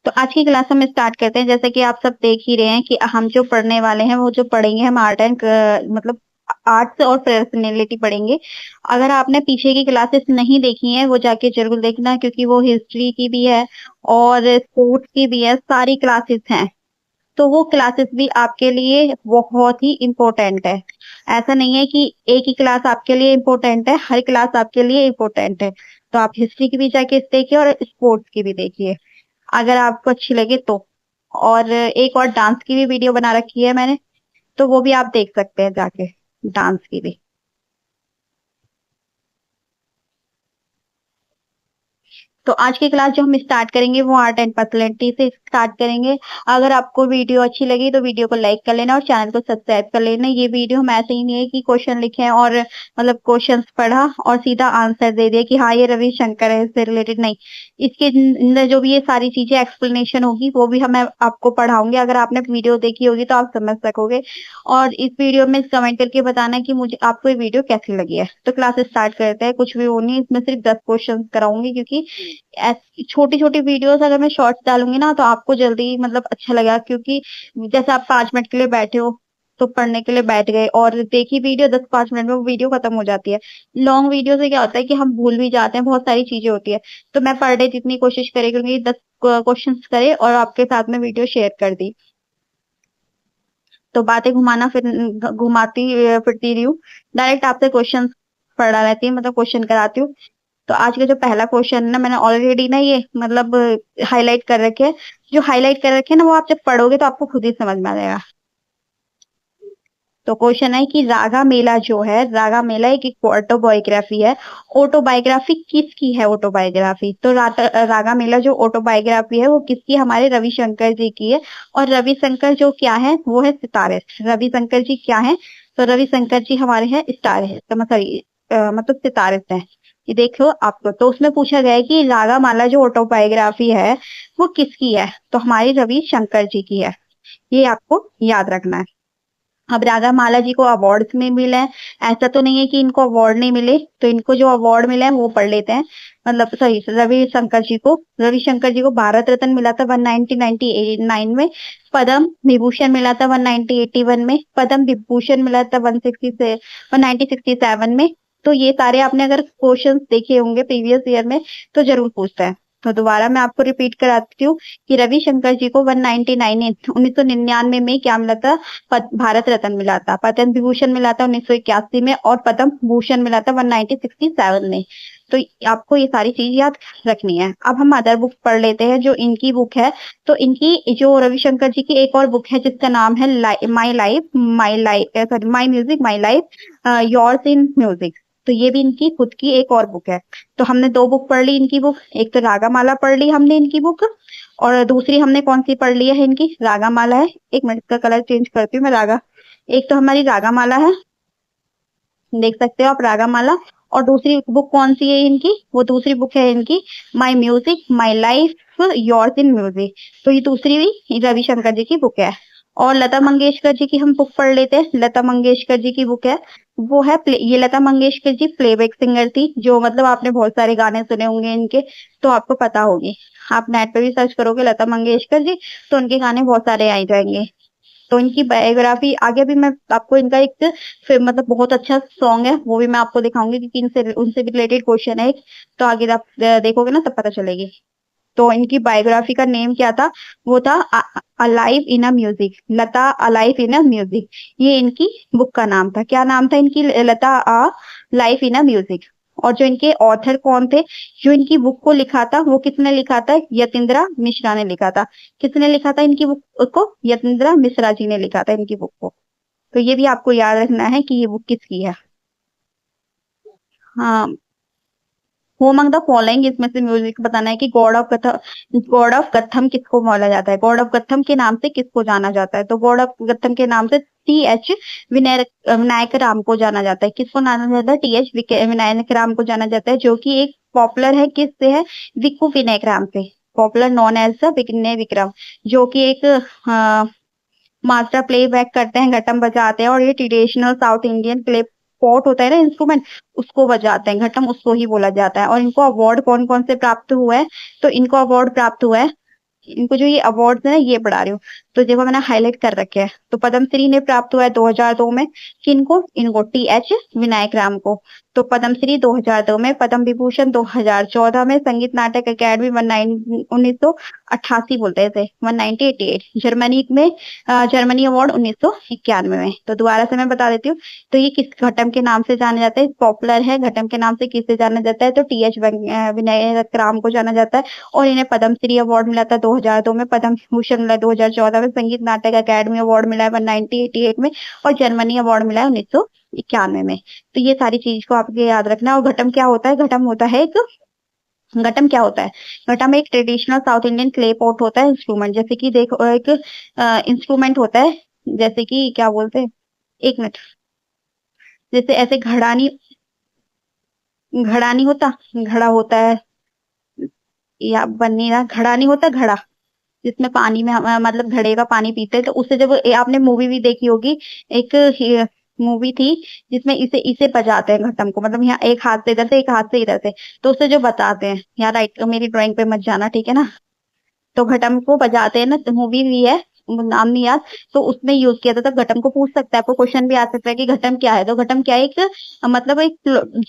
तो आज की क्लास हम स्टार्ट करते हैं। जैसे कि आप सब देख ही रहे हैं कि हम जो पढ़ने वाले हैं वो जो पढ़ेंगे हम आर्ट एंड मतलब आर्ट्स और पर्सनैलिटी पढ़ेंगे। अगर आपने पीछे की क्लासेस नहीं देखी हैं वो जाके जरूर देखना, क्योंकि वो हिस्ट्री की भी है और स्पोर्ट्स की भी है, सारी क्लासेस हैं। तो वो क्लासेस भी आपके लिए बहुत ही इम्पोर्टेंट है। ऐसा नहीं है कि एक ही क्लास आपके लिए इम्पोर्टेंट है, हर क्लास आपके लिए इम्पोर्टेंट है। तो आप हिस्ट्री की भी जाके देखिए और स्पोर्ट्स की भी देखिए, अगर आपको अच्छी लगे तो। और एक और डांस की भी वीडियो बना रखी है मैंने, तो वो भी आप देख सकते हैं जाके, डांस की भी। तो आज की क्लास जो हम स्टार्ट करेंगे वो आर्ट एंड पर्सनैलिटी से स्टार्ट करेंगे। अगर आपको वीडियो अच्छी लगी तो वीडियो को लाइक कर लेना और चैनल को सब्सक्राइब कर लेना। ये वीडियो हम ऐसे ही नहीं है कि क्वेश्चन लिखे हैं और मतलब क्वेश्चंस पढ़ा और सीधा आंसर दे दिया कि हाँ ये रविशंकर है, इससे रिलेटेड नहीं। इसके अंदर जो भी ये सारी चीजें एक्सप्लेनेशन होगी वो भी हम आपको पढ़ाऊंगे। अगर आपने वीडियो देखी होगी तो आप समझ सकोगे। और इस वीडियो में कमेंट करके बताना कि मुझे आपको ये वीडियो कैसी लगी है। तो क्लास स्टार्ट करते हैं। कुछ भी वो नहीं, इसमें सिर्फ 10 क्वेश्चन कराऊंगी, क्योंकि छोटी छोटी वीडियोस अगर मैं शॉर्ट्स डालूंगी ना तो आपको जल्दी मतलब अच्छा लगेगा। क्योंकि जैसे आप 5 मिनट के लिए बैठे हो तो पढ़ने के लिए बैठ गए और देखी वीडियो, 10-5 मिनट में वो वीडियो खत्म हो जाती है। लॉन्ग वीडियो से क्या होता है कि हम भूल भी जाते हैं, बहुत सारी चीजें होती है। तो मैं पर डे जितनी कोशिश करेगी 10 क्वेश्चन करे और आपके साथ में वीडियो शेयर कर दी। तो बातें घुमाना फिर घुमाती फिरती रही हूँ। डायरेक्ट आपसे क्वेश्चन पढ़ा लेती हूँ, मतलब क्वेश्चन कराती हूँ। तो आज का जो पहला क्वेश्चन है ना, मैंने ऑलरेडी ना ये मतलब हाईलाइट कर रखे हैं। जो हाईलाइट कर रखे हैं ना वो आप जब पढ़ोगे तो आपको खुद ही समझ में आ जाएगा। तो क्वेश्चन है कि रागा मेला जो है, रागा मेला एक ऑटोबायोग्राफी है। ऑटोबायोग्राफी किसकी है? ऑटोबायोग्राफी तो रागा मेला जो ऑटोबायोग्राफी है वो किसकी? हमारे रविशंकर जी की है। और रविशंकर जो क्या है वो है सितारे। रविशंकर जी क्या है? तो रविशंकर जी हमारे हैं सितारे है, तो सॉरी मतलब सितारे हैं। ये देखो आपको, तो उसमें पूछा गया है कि रागा माला जो ऑटोबायोग्राफी है वो किसकी है? तो हमारी रविशंकर जी की है। ये आपको याद रखना है। अब रागा माला जी को अवार्ड्स में मिले हैं, ऐसा तो नहीं है कि इनको अवार्ड नहीं मिले। तो इनको जो अवार्ड मिले हैं वो पढ़ लेते हैं। मतलब सॉरी, रविशंकर जी को भारत रत्न मिला था 1999 में। पद्म विभूषण मिला था 1981 में। पद्म विभूषण मिला था 1967 में। तो ये सारे आपने अगर क्वेश्चंस देखे होंगे प्रीवियस ईयर में तो जरूर पूछता है। तो दोबारा मैं आपको रिपीट कराती हूँ कि रविशंकर जी को 1999 में क्या मिला था? भारत रत्न मिला था। पद्म विभूषण मिला था 1981 में और पद्म भूषण मिला था 1967 में। तो आपको ये सारी चीज याद रखनी है। अब हम अदर बुक पढ़ लेते हैं जो इनकी बुक है। तो इनकी जो रविशंकर जी की एक और बुक है जिसका नाम है my life sorry my music my life yours in music. तो ये भी इनकी खुद की एक और बुक है। तो हमने दो बुक पढ़ ली इनकी बुक, एक तो रागा माला पढ़ ली हमने इनकी बुक, और दूसरी हमने कौन सी पढ़ ली है? इनकी रागा माला है। एक मिनट का कलर चेंज करती हूँ मैं। रागा, एक तो हमारी रागा माला है, देख सकते हो आप रागा माला। और दूसरी बुक कौन सी है इनकी? वो दूसरी बुक है इनकी my music my life yours in music. तो ये दूसरी भी रविशंकर जी की बुक है। और लता मंगेशकर जी की हम बुक पढ़ लेते हैं। लता मंगेशकर जी की बुक है, वो है ये लता मंगेशकर जी प्लेबैक सिंगर थी, जो मतलब आपने बहुत सारे गाने सुने होंगे इनके, तो आपको पता होगी। आप नेट पे भी सर्च करोगे लता मंगेशकर जी तो उनके गाने बहुत सारे आ जाएंगे। तो इनकी बायोग्राफी आगे भी मैं आपको इनका एक फिर मतलब बहुत अच्छा सॉन्ग है वो भी मैं आपको दिखाऊंगी, क्योंकि इनसे उनसे भी रिलेटेड क्वेश्चन है एक। तो आगे आप देखोगे ना तब पता चलेगी। तो इनकी बायोग्राफी का नेम क्या था? वो था alive in a music, Lata alive in a music. ये इनकी बुक का नाम था। क्या नाम था इनकी? लता लाइफ इन अ म्यूजिक। और जो इनके ऑथर कौन थे? जो इनकी बुक को लिखा था वो किसने लिखा था? यतीन्द्र मिश्रा ने लिखा था। किसने लिखा था इनकी बुक को? यतीन्द्र मिश्रा जी ने लिखा था इनकी बुक को। तो ये भी आपको याद रखना है कि ये बुक किसकी है। हाँ, हु अमंग द फॉलोइंग, इसमें से म्यूजिक बताना है कि गॉड ऑफ गथम किसको बोला जाता है? गॉड ऑफ गथम के नाम से किसको जाना जाता है? तो गॉड ऑफ गथम के नाम से TH विनायक राम को जाना जाता है। किसको जाना जाता है? TH विनायक राम को जाना जाता है, जो कि एक पॉपुलर है किससे है? विक्कू विनायक राम से। पॉपुलर नॉन एज द विनय विक्रम, जो कि एक मास्टर प्ले बैक करते हैं, घटम बजाते हैं। और ये traditional south Indian clay pot होता है ना इंस्ट्रूमेंट, उसको बजाते हैं, घटम उसको ही बोला जाता है। और इनको अवार्ड कौन कौन से प्राप्त हुआ है? तो इनको अवार्ड प्राप्त हुआ है इनको जो ये अवार्ड है ना ये पढ़ा रही हूँ, तो देखो मैंने हाईलाइट कर रखे हैं। तो पद्मश्री ने प्राप्त हुआ है 2002 में, किनको, इनको टी एच विनायक राम को। तो पद्मश्री 2002 में, पद्म विभूषण 2014 में, संगीत नाटक अकेडमी 1988 बोलते थे 1988, जर्मनी में जर्मनी अवार्ड 1991 में। तो दोबारा से मैं बता देती हूँ। तो ये किस घटम के नाम से जाना जाता है, पॉपुलर है घटम के नाम से, किससे जाना जाता है, तो टी एच विनायक राम को जाना जाता है। और इन्हें पद्मश्री अवार्ड मिला था 2002 में, पद्म भूषण मिला 2014 में, संगीत नाटक अकेडमी अवार्ड मिला है 1988 में, और जर्मनी अवार्ड मिला है 1991 में। तो ये सारी चीज को आपको याद रखना है। और घटम क्या होता है, घटम होता है एक, घटम क्या होता है, घटम एक traditional south Indian clay pot होता है, इंस्ट्रूमेंट, जैसे कि देखो एक इंस्ट्रूमेंट होता है, जैसे कि क्या बोलते हैं, एक मिनट, जैसे ऐसे घड़ानी, घड़ा नहीं होता, घड़ा होता है, या बन्नी ना, घड़ा नहीं होता, घड़ा जिसमें पानी में हम मतलब घड़े का पानी पीते हैं। तो उससे जब आपने मूवी भी देखी होगी, एक मूवी थी जिसमें इसे इसे बजाते हैं घटम को, मतलब यहाँ एक हाथ से इधर से, एक हाथ से इधर से, तो उससे जो बताते हैं, यहाँ राइट मेरी ड्राइंग पे मत जाना, ठीक है ना। तो घटम को बजाते हैं ना, मूवी भी है, नाम नहीं याद। तो उसमें यूज किया था। तो घटम को पूछ सकता है, आपको क्वेश्चन भी आ सकता है कि घटम क्या है। तो घटम क्या है, एक मतलब एक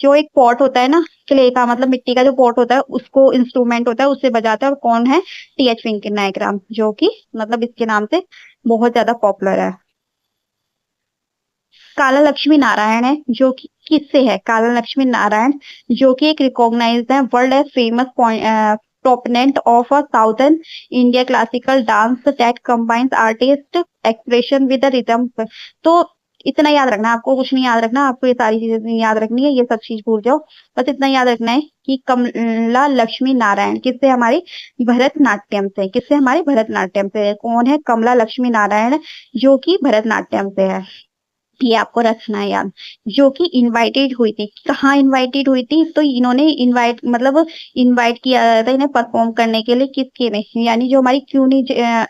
जो एक पॉट होता है ना, क्ले का, मतलब मिट्टी का जो पॉट होता है, उसको इंस्ट्रूमेंट होता है, उससे बजाता है। और कौन है, टी एच विनायक राम, जो कि मतलब इसके नाम से बहुत ज्यादा पॉपुलर है। काला लक्ष्मी नारायण है, जो कि किससे है, काला लक्ष्मी नारायण, जो कि एक रिकॉग्नाइज्ड है world as famous proponent of a southern India classical dance that combines artist expression with the rhythm। तो इतना याद रखना है, आपको कुछ नहीं याद रखना, आपको ये सारी चीजें नहीं याद रखनी है, ये सब चीज भूल जाओ। बस इतना याद रखना है कि कमला लक्ष्मी नारायण किससे, हमारे भरतनाट्यम से, किससे, हमारे भरतनाट्यम से। कौन है, कमला लक्ष्मी नारायण, जो कि भरतनाट्यम से है। ये आपको रखना है याद। जो कि इनवाइटेड हुई थी, कहाँ इनवाइटेड हुई थी, तो इन्होंने इनवाइट मतलब इनवाइट किया था इन्हें परफॉर्म करने के लिए, किसके में, यानी जो हमारी क्वीन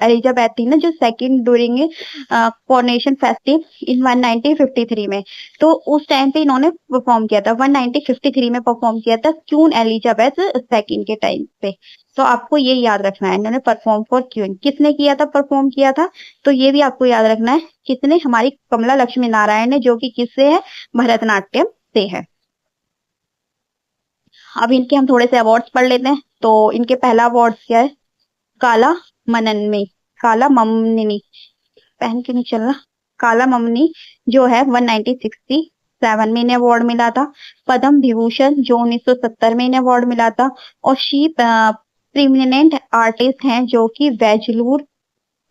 एलिजाबेथ थी ना, जो सेकंड ड्यूरिंग कोरोनेशन फेस्टिव इन 1953 में। तो उस टाइम पे इन्होंने परफॉर्म किया था, 1953 में परफॉर्म किया था क्वीन एलिजाबेथ सेकंड के टाइम पे। तो आपको ये याद रखना है, इन्होंने परफॉर्म फॉर क्वीन, किसने किया था, परफॉर्म किया था। तो ये भी आपको याद रखना है, किसने, हमारी कमला लक्ष्मी नारायण ने, जो कि किससे है, भरतनाट्यम से है। अब इनके हम थोड़े से अवार्ड्स पढ़ लेते हैं। तो इनके पहला अवार्ड क्या है, काला मनन्नी, काला ममनी, पहन के नहीं चल रहा, काला ममनी, जो है 1967 में इन्हें अवार्ड मिला था। पद्म विभूषण, जो 1970 में इन्हें अवार्ड मिला था। और शी प्रीमिनेंट आर्टिस्ट हैं, जो कि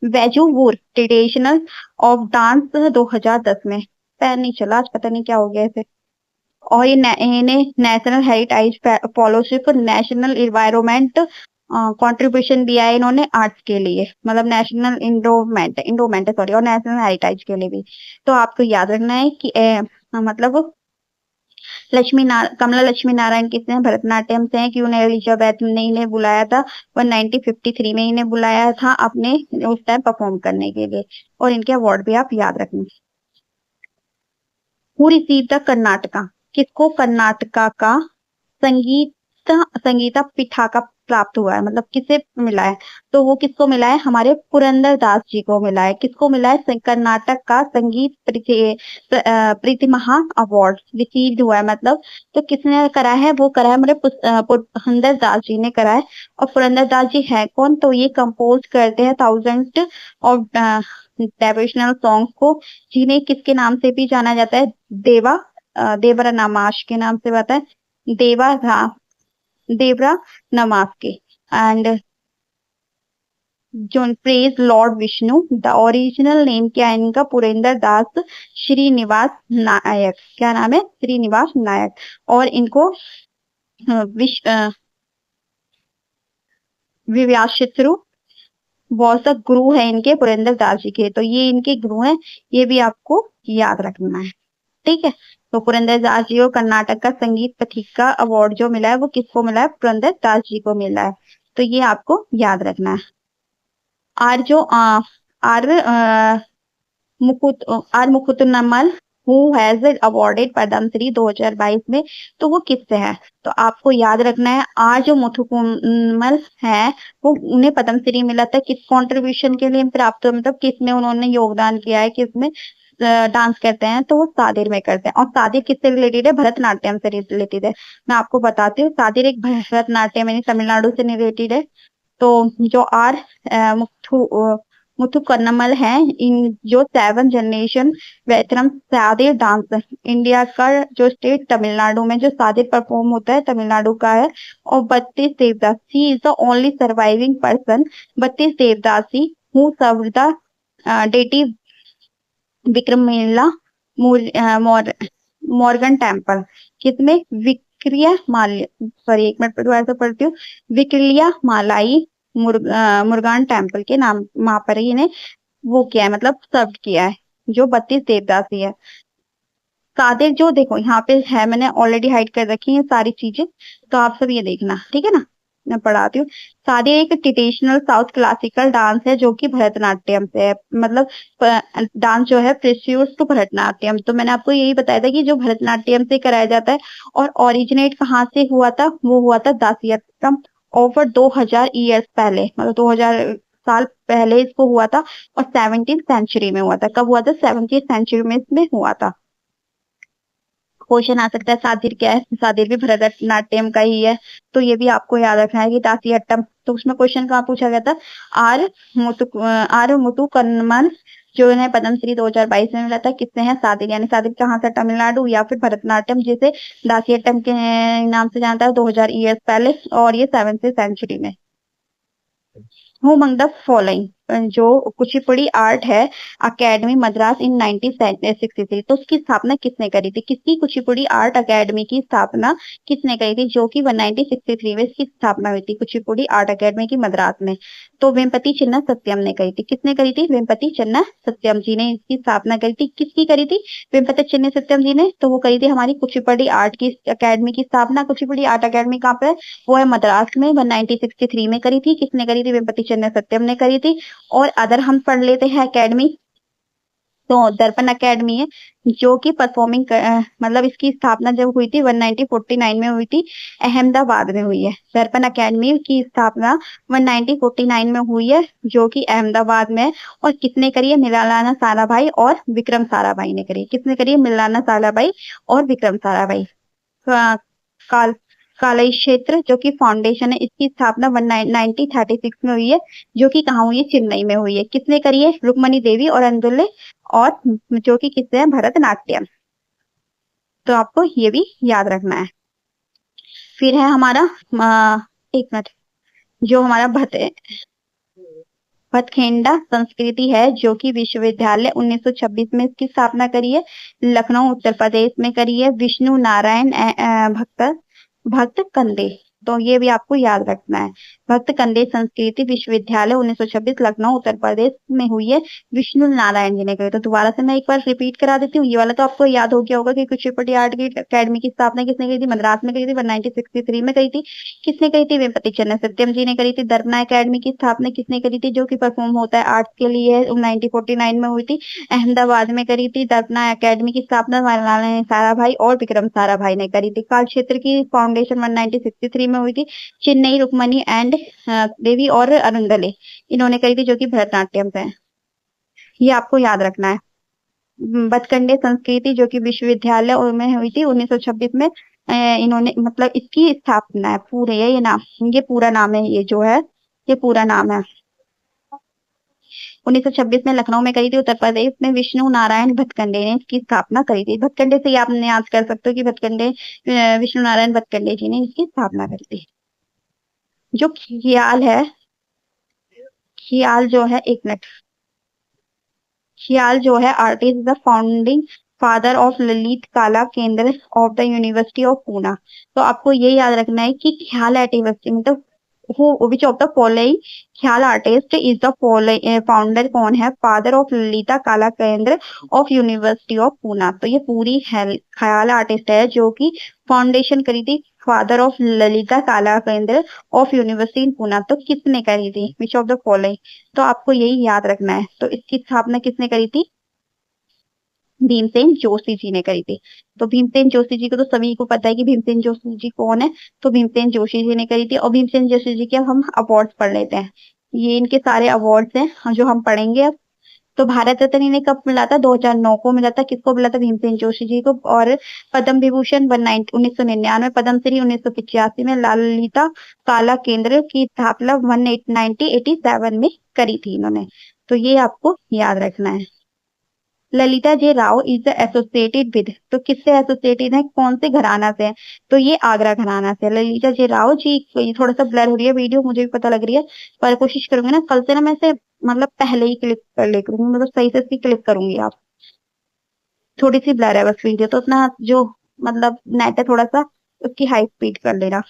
वेजूवुर ट्रेडिशनल ऑफ डांस 2010 में, पैर नहीं चला आज, पता नहीं क्या हो गया इसे। और ये इन्हें national heritage fellowship, national environment contribution दिया है इन्होंने आर्ट्स के लिए, मतलब नेशनल इंडोमेंट इंडोमेंट सॉरी, और नेशनल हेरिटेज के लिए भी। तो आपको याद रखना है कि मतलब कमला लक्ष्मी नारायण किसने हैं, भरतनाट्यम से हैं। क्यों ने एलिजाबेथ ने इन्हें बुलाया था, 1953 में इन्हें बुलाया था अपने उस टाइम परफॉर्म करने के लिए। और इनके अवार्ड भी आप याद रखना। हु रिसीव द कर्नाटका, किसको कर्नाटका का संगीत संगीता पिठाका प्राप्त हुआ है, मतलब किसे मिला है। तो वो किसको मिला है, हमारे पुरंदर दास जी को मिला है। किसको मिला है, कर्नाटक का संगीत प्रतिमहा अवार्ड रिसीव्ड हुआ है, मतलब। तो किसने करा है, वो करा है हमारे पुरंदर दास जी ने करा है। और पुरंदर दास जी है कौन, तो ये कंपोज करते हैं थाउजेंड ऑफ डिवोशनल सॉन्ग्स को, जिन्हें किसके नाम से भी जाना जाता है, देवरा नामाश के नाम से आता है, देवरा नमाज के। एंड जो praise Lord Vishnu, the original name क्या है इनका, पुरेंद्र दास श्रीनिवास नायक, क्या नाम है, श्रीनिवास नायक। और इनको विश्व विव्याशित्रु बहुत गुरु है इनके, पुरेंद्र दास जी के। तो ये इनके गुरु हैं, ये भी आपको याद रखना है, ठीक है। तो पुरंदर दास जी को कर्नाटक का संगीत पथिका अवार्ड जो मिला है, वो किसको मिला है, पुरंदर दास जी को मिला है। तो ये आपको याद रखना है। आर जो R Mukut R Muthukannammal who has awarded Padma Shri 2022 में, तो वो किससे है? तो आपको याद रखना है आर जो मुथुकुमल है वो उन्हें पद्मश्री मिला था किस कंट्रीब्यूशन के लिए प्राप्त, मतलब किसमें उन्होंने योगदान किया है, किसमें डांस करते हैं, तो वो सादिर में करते हैं। और सादिर किससे रिलेटेड है? भरतनाट्यम से रिलेटेड है। मैं आपको बताती हूँ, सादिर एक भरतनाट्यम यानी तमिलनाडु से रिलेटेड है। तो जो आर मुथुकन्नमल है, इन जो 7 generation veteran Sadir dance India का जो स्टेट तमिलनाडु में जो सादिर परफॉर्म होता है तमिलनाडु का है। और 32 devadasi is the only surviving person, 32 devadasi who serve the deity विक्रमेला मॉर्गन टेम्पल, किसमें? विक्रिया माल सॉरी एक मिनट दोबारा से पढ़ती हूँ। विक्रिया मालाई मुर्गान टेम्पल के नाम वहां पर ही इन्हें वो किया है, मतलब सर्व किया है, जो 32 देवदासी है। सादिर जो देखो यहाँ पे है, मैंने ऑलरेडी हाइड कर रखी है सारी चीजें, तो आप सब ये देखना, ठीक है ना। मैं पढ़ाती हूँ। सादिर एक ट्रेडिशनल साउथ क्लासिकल डांस है जो कि भरतनाट्यम से है, मतलब डांस जो है प्रिस्यूज टू भरतनाट्यम। तो मैंने आपको यही बताया था कि जो भरतनाट्यम से कराया जाता है। और ओरिजिनेट कहाँ से हुआ था? वो हुआ था दासियत्तम ओवर 2000 ईयर्स पहले, मतलब 2000 साल पहले इसको हुआ था। और 17th सेंचुरी में हुआ था। कब हुआ था? 17th सेंचुरी में इसमें हुआ था। क्वेश्चन आ सकता है सादिर क्या है? सादिर भी भरतनाट्यम का ही है। तो ये भी आपको याद रखना है कि दासियट्टम। तो उसमें क्वेश्चन कहाँ पूछा गया था? आर मुथुकन्मन जो इन्हें पद्मश्री 2022 में मिला था, किससे है? सादिर, यानी सादिर कहाँ से? तमिलनाडु। या फिर भरतनाट्यम जिसे दासियट्टम के नाम से जानता है 2000 ईयर्स पहले, और ये 7th सेंचुरी में। हु अमंग द फॉलोइंग, जो कुचिपुड़ी आर्ट है अकेडमी मद्रास इन 1963, तो उसकी स्थापना किसने करी थी? किसकी कुचिपुड़ी आर्ट अकेडमी की स्थापना किसने करी थी? जो कि 1963 में इसकी स्थापना हुई थी, कुचिपुड़ी आर्ट अकेडमी की मद्रास में। तो वेम्पति चिन्ना सत्यम ने करी थी। किसने करी थी? वेम्पति चिन्ना सत्यम जी ने इसकी स्थापना करी थी। किसकी करी थी? वेम्पति चिन्ना सत्यम जी ने। तो वो करी थी हमारी कुचिपुड़ी आर्ट की अकेडमी की स्थापना। कुचिपुड़ी आर्ट अकेडमी कहाँ पे? वो है मद्रास में, 1963 में करी थी। किसने करी थी? वेम्पति चिन्ना सत्यम ने करी थी। और अदर हम पढ़ लेते हैं अकेडमी, तो दर्पण अकेडमी है जो कि परफॉर्मिंग मतलब इसकी स्थापना जब हुई थी 1949 में हुई थी, अहमदाबाद में हुई है। दर्पण अकेडमी की स्थापना 1949 में हुई है, जो कि अहमदाबाद में है। और किसने करी है? मृणालिनी साराभाई और विक्रम साराभाई ने करी है। किसने करी है? मृणालिनी साराभाई और विक्रम साराभाई। काल कालई क्षेत्र जो कि फाउंडेशन है, इसकी स्थापना 1936 में हुई है, जो कि कहाँ हुई है? चेन्नई में हुई है। किसने करी है? रुक्मणी देवी और अंजुले, और जो कि किससे है? भरतनाट्यम। तो आपको ये भी याद रखना है। फिर है हमारा एक मिनट, जो हमारा भतखेंडा संस्कृति है, जो कि विश्वविद्यालय 1926 में इसकी स्थापना करी है, लखनऊ उत्तर प्रदेश में करी है, विष्णु नारायण भक्त कंदे। तो ये भी आपको याद रखना है। भक्त कंदे संस्कृति विश्वविद्यालय 1926 लखनऊ उत्तर प्रदेश में हुई है, विष्णु नारायण जी ने करी। तो दोबारा से मैं एक बार रिपीट करा देती हूँ, ये वाला तो आपको याद हो गया होगा कि कुचिपुड़ी आर्ट की अकेडमी की स्थापना किसने करी थी? मद्रास में करी थी, 1963 में करी थी। किसने करी थी? वेम्पति चन्ना सत्यम जी ने करी थी। दर्पणा अकेडमी की स्थापना किसने करी थी? जो कि परफॉर्म होता है आर्ट्स के लिए, 1949 में हुई थी, अहमदाबाद में करी थी। दर्पणा अकेडमी की स्थापना मृणालिनी साराभाई और विक्रम साराभाई ने करी थी। काल क्षेत्र की फाउंडेशन 1963 में हुई थी, चेन्नई रुक्मणी एंड देवी और अरुंदले इन्होंने करी थी, जो कि भरतनाट्यम से है। ये आपको याद रखना है। बतकंडे संस्कृति जो कि विश्वविद्यालय में हुई थी 1926 में, इन्होंने मतलब इसकी स्थापना है पूरे, ये नाम, ये पूरा नाम है, ये जो है ये पूरा नाम है। 1926 में लखनऊ में करी थी, उत्तर प्रदेश में विष्णु नारायण भतकंडे ने इसकी स्थापना करी थी। भतकंडे से ही आपने याद कर सकते हो कि भतकंडे विष्णु नारायण भतकंडे जी ने इसकी स्थापना करी थी। जो ख्याल है, ख्याल जो है, एक मिनट, ख्याल जो है artist the founding father of Lalit कला केंद्र of the university of Poona. तो आपको ये याद रखना है कि ख्याल आर्टिस्ट मतलब विच ऑफ द फॉलोइंग ख्याल आर्टिस्ट इज द फाउंडर कौन है? फादर ऑफ ललिता कला केंद्र ऑफ यूनिवर्सिटी ऑफ पूना। तो ये पूरी ख्याल आर्टिस्ट है जो कि फाउंडेशन करी थी फादर ऑफ ललिता कला केंद्र ऑफ यूनिवर्सिटी इन पूना। तो किसने करी थी? Which of the following. तो आपको यही याद रखना है। तो इसकी स्थापना किसने करी थी? भीमसेन जोशी जी ने करी थी। तो भीमसेन जोशी जी को तो सभी को पता है कि भीमसेन जोशी जी कौन है। तो भीमसेन जोशी जी ने करी थी। और भीमसेन जोशी जी के अब हम अवार्ड्स पढ़ लेते हैं। ये इनके सारे अवार्ड्स हैं जो हम पढ़ेंगे अब। तो भारत रत्न इन्हें कब मिला था? 2009 को मिला था। किसको मिला था? भीमसेन जोशी जी को। और पद्म विभूषण 1999, पद्म श्री 1985 में, ललिता कला केंद्र की स्थापना 1987 में करी थी इन्होंने। तो ये आपको याद रखना है। ललिता जे राव इज एसोसिएटेड विद, तो किससे एसोसिएटेड है? कौन से घराना से है? तो ये आगरा घराना से। ललिता जे राव जी, ये थोड़ा सा ब्लर हो रही है वीडियो, मुझे भी पता लग रही है, पर कोशिश करूंगी ना कल से ना मैं इसे मतलब पहले ही क्लिक कर ले करूंगी, मतलब सही से इसकी क्लिक करूंगी। आप थोड़ी सी ब्लर है बस वीडियो, तो अपना जो मतलब नेट है थोड़ा सा उसकी हाई स्पीड कर लेना।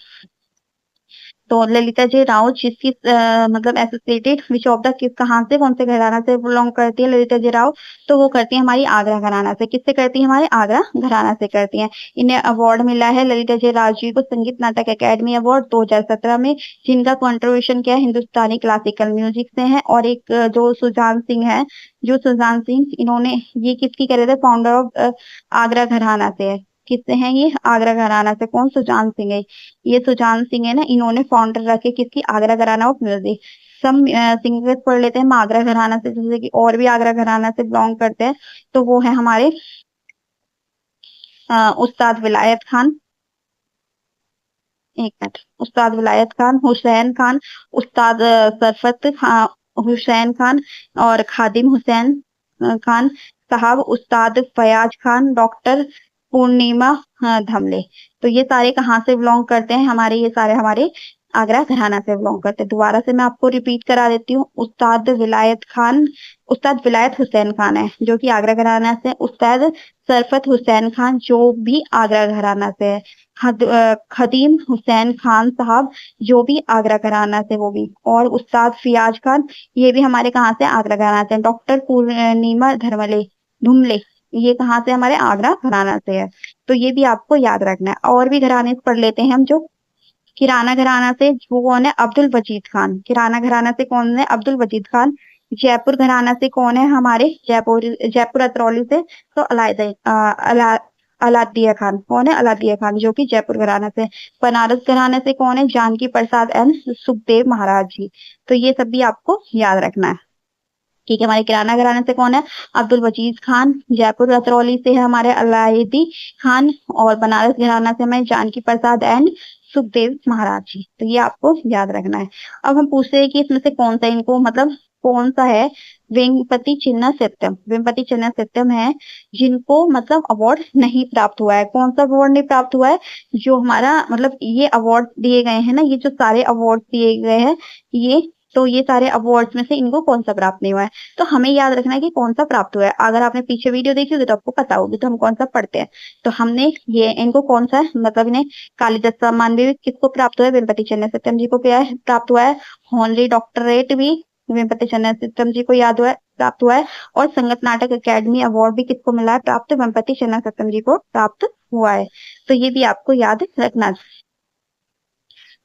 तो ललिता जी राव जिसकी मतलब एसोसिएटेड विच ऑफ द, किस कहाँ से कौन से घराना से बिलोंग करती है ललिता जी राव? तो वो करती है हमारी आगरा घराना से। किससे करती है? हमारे आगरा घराना से करती हैं। इन्हें अवार्ड मिला है ललिता जी राव जी को संगीत नाटक अकेडमी अवार्ड 2017 में, जिनका कॉन्ट्रीब्यूशन क्या है? हिंदुस्तानी क्लासिकल म्यूजिक से है। और एक जो सुजान सिंह है, जो सुजान सिंह, इन्होंने ये किसकी करे थे? फाउंडर ऑफ आगरा घराना से है। किससे हैं ये? आगरा घराना से। कौन? सुजान सिंह है। ये सुजान सिंह है ना, इन्होंने फाउंडर रखे किसकी? आगरा घराना ऑफ म्यूजिक। सब सिंगर्स पढ़ लेते हैं हम आगरा घराना से, जैसे कि और भी आगरा घराना से बिलोंग करते हैं। तो वो है हमारे उस्ताद विलायत खान, एक मिनट, उस्ताद विलायत खान, हुसैन खान, उस्ताद सरफत खान, हुसैन खान, और खादिम हुसैन खान साहब, उस्ताद फयाज खान, डॉक्टर पूर्णिमा धमले। तो ये सारे कहाँ से बिलोंग करते हैं? हमारे ये सारे हमारे आगरा घराना से बिलोंग करते हैं। दोबारा से मैं आपको रिपीट करा देती हूँ। उस्ताद विलायत खान, उस्ताद विलायत हुसैन खान है जो कि आगरा घराना से। उस्ताद सरफत हुसैन खान जो भी आगरा घराना से है। खदीम हुसैन खान साहब जो भी आगरा घराना से, वो भी। और उस्ताद फियाज खान, ये भी हमारे कहाँ से? आगरा घराना से। डॉक्टर पूर्णिमा धर्मले धुमले, ये कहाँ से? हमारे आगरा घराना से है। तो ये भी आपको याद रखना है। और भी घराने पढ़ लेते हैं हम। जो किराना घराना से वो कौन है? अब्दुल वजीद खान। किराना घराना से कौन है? अब्दुल वजीद खान। जयपुर घराना से कौन है? हमारे जयपुर अतरौली से तो अलादिया खान। कौन है? अलादिया खान जो कि जयपुर घराना से। बनारस घराने से कौन है? जानकी प्रसाद एंड सुखदेव महाराज जी। तो ये सब भी आपको याद रखना है। ठीक है। हमारे किराना घराने से कौन है? अब्दुल वजीज खान। जयपुर अतरौली से है हमारे अलायदी खान। और बनारस घराना से हमारे जानकी प्रसाद एंड सुखदेव महाराज जी। तो ये आपको याद रखना है। अब हम पूछते हैं कि इसमें से कौन सा इनको मतलब कौन सा है? वेंपति चिन्ना सत्यम। वेंपति चिन्ना सत्यम है जिनको मतलब अवार्ड नहीं प्राप्त हुआ है। कौन सा अवार्ड नहीं प्राप्त हुआ है? जो हमारा मतलब ये अवार्ड दिए गए हैं ना, ये जो सारे अवार्ड दिए गए हैं, ये तो ये सारे अवार्ड्स में से इनको कौन सा प्राप्त नहीं हुआ है? तो हमें याद रखना है कि कौन सा प्राप्त हुआ है। अगर आपने पीछे वीडियो देखी होगी तो आपको पता होगी तो हम कौन सा पढ़ते हैं। तो हमने ये इनको कौन सा मतलब इन्हें कालिदास सम्मान भी किसको प्राप्त हुआ है? वेंपति चन्ना सत्यम जी को प्राप्त हुआ है। हॉनरी डॉक्टरेट भी वेंपति चन्ना सत्यम जी को याद हुआ है, प्राप्त हुआ है। और संगीत नाटक अकेडमी अवार्ड भी किसको मिला है? प्राप्त वेंपति चन्ना सत्यम जी को प्राप्त हुआ है। तो ये भी आपको याद रखना।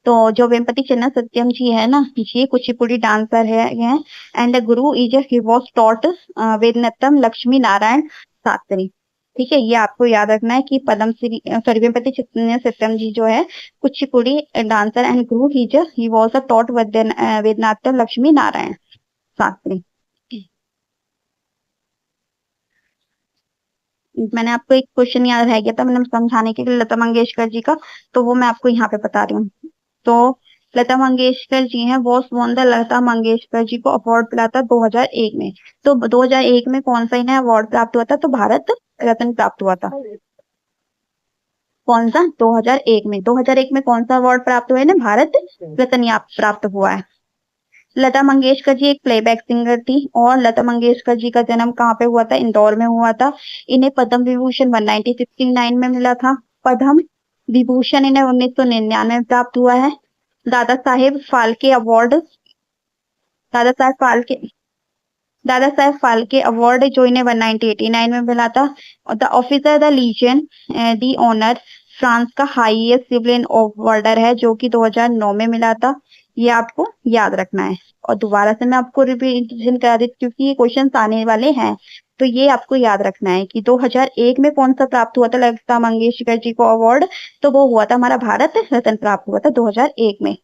तो जो वेम्पति चिन्ना सत्यम जी है ना, ये कुचिपुड़ी डांसर है and guru is he was taught Vedantam Lakshmi Narayana Shastri. ठीक है। ये आपको याद रखना है कि पद्म श्री सॉरी वेम्पति चिन्ना सत्यम जी जो है Kuchipudi dancer and guru he was taught Vedantam Lakshmi Narayana Shastri. मैंने आपको एक क्वेश्चन याद रह गया था, मैंने समझाने के लिए लता मंगेशकर जी का, तो वो मैं आपको यहाँ पे बता रही हूँ। तो लता मंगेशकर जी हैं, was won the Lata Mangeshkar ji को अवार्ड मिला था 2001 में। तो 2001 में कौन सा इन्हें अवार्ड प्राप्त हुआ था? तो भारत रत्न प्राप्त हुआ था। कौन सा? 2001 में। 2001 में कौन सा अवार्ड प्राप्त हुआ है ना? भारत रत्न प्राप्त हुआ है। लता मंगेशकर जी एक प्लेबैक सिंगर थी। और लता मंगेशकर जी का जन्म कहाँ पे हुआ था? इंदौर में हुआ था। इन्हें पद्म विभूषण 1969 में मिला था। पद्म विभूषण इन्हें 1999 में प्राप्त हुआ है। दादा साहेब फाल्के अवार्ड, दादा साहेब फाल्के दादा साहेब फाल्के अवार्ड जो इन्हें 1989 में मिला था। और the officer the legion the honour France का हाईएस्ट सिविलियन ऑर्डर है जो कि 2009 में मिला था। ये आपको याद रखना है। और दोबारा से मैं आपको रिवीजन करा देती हूँ क्योंकि ये क्वेश्चन आने वाले हैं। तो ये आपको याद रखना है कि 2001 में कौन सा प्राप्त हुआ था लता मंगेशकर जी को अवार्ड। तो वो हुआ था हमारा भारत रत्न प्राप्त हुआ था 2001 में।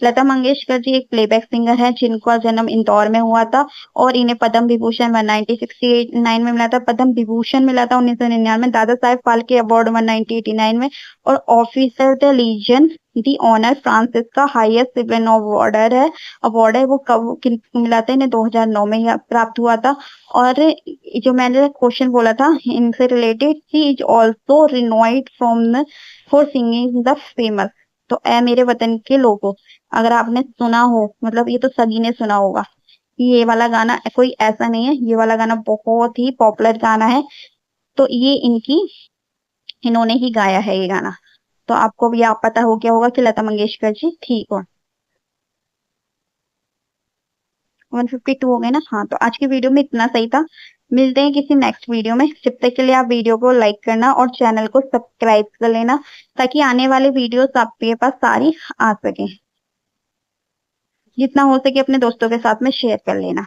लता मंगेशकर जी एक प्लेबैक सिंगर है जिनका जन्म इंदौर में हुआ था और इन्हें पद्म विभूषण 1969 में मिला था, पद्म विभूषण मिला था 1999 में, दादा साहेब फाल्के अवार्ड 1989 में, और officer the legion the honour France's का हाईएस्ट सिविल अवार्ड है वो कब मिला था इन्हें 2009 में प्राप्त हुआ था। और जो मैंने क्वेश्चन बोला था इनसे related, she is also renowned from for singing the famous. तो ए मेरे वतन के लोगों, अगर आपने सुना हो, मतलब ये तो सभी ने सुना होगा, ये वाला गाना कोई ऐसा नहीं है, ये वाला गाना बहुत ही पॉपुलर गाना है। तो ये इन्होंने ही गाया है ये गाना। तो आपको भी आप पता हो गया होगा कि लता मंगेशकर जी थी कौन। 152 हो गए ना। हाँ, तो आज की वीडियो में इतना सही था। मिलते हैं किसी नेक्स्ट वीडियो में। जब तक के लिए आप वीडियो को लाइक करना और चैनल को सब्सक्राइब कर लेना ताकि आने वाले वीडियोस आपके पास सारी आ सके। जितना हो सके अपने दोस्तों के साथ में शेयर कर लेना।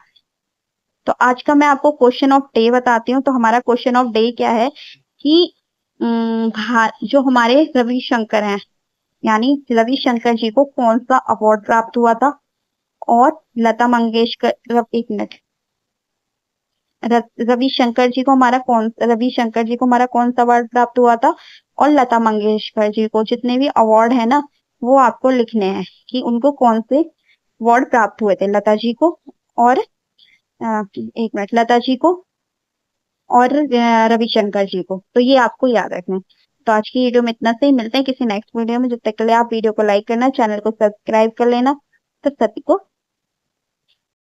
तो आज का मैं आपको क्वेश्चन ऑफ डे बताती हूँ। तो हमारा क्वेश्चन ऑफ डे क्या है कि जो हमारे रविशंकर हैं, यानी रविशंकर जी को कौन सा अवार्ड प्राप्त हुआ था, और लता मंगेशकर, एक मिनट, रविशंकर जी को हमारा कौन सा अवार्ड प्राप्त हुआ था, और लता मंगेशकर जी को, जितने भी अवार्ड है ना वो आपको लिखने हैं कि उनको कौन से अवार्ड प्राप्त हुए थे, लता जी को और एक मिनट, लता जी को और रविशंकर जी को। तो ये आपको याद रखना है। तो आज की वीडियो में इतना से ही, मिलते हैं किसी नेक्स्ट वीडियो में। जब तक के लिए आप वीडियो को लाइक करना, चैनल को सब्सक्राइब कर लेना। तो सभी को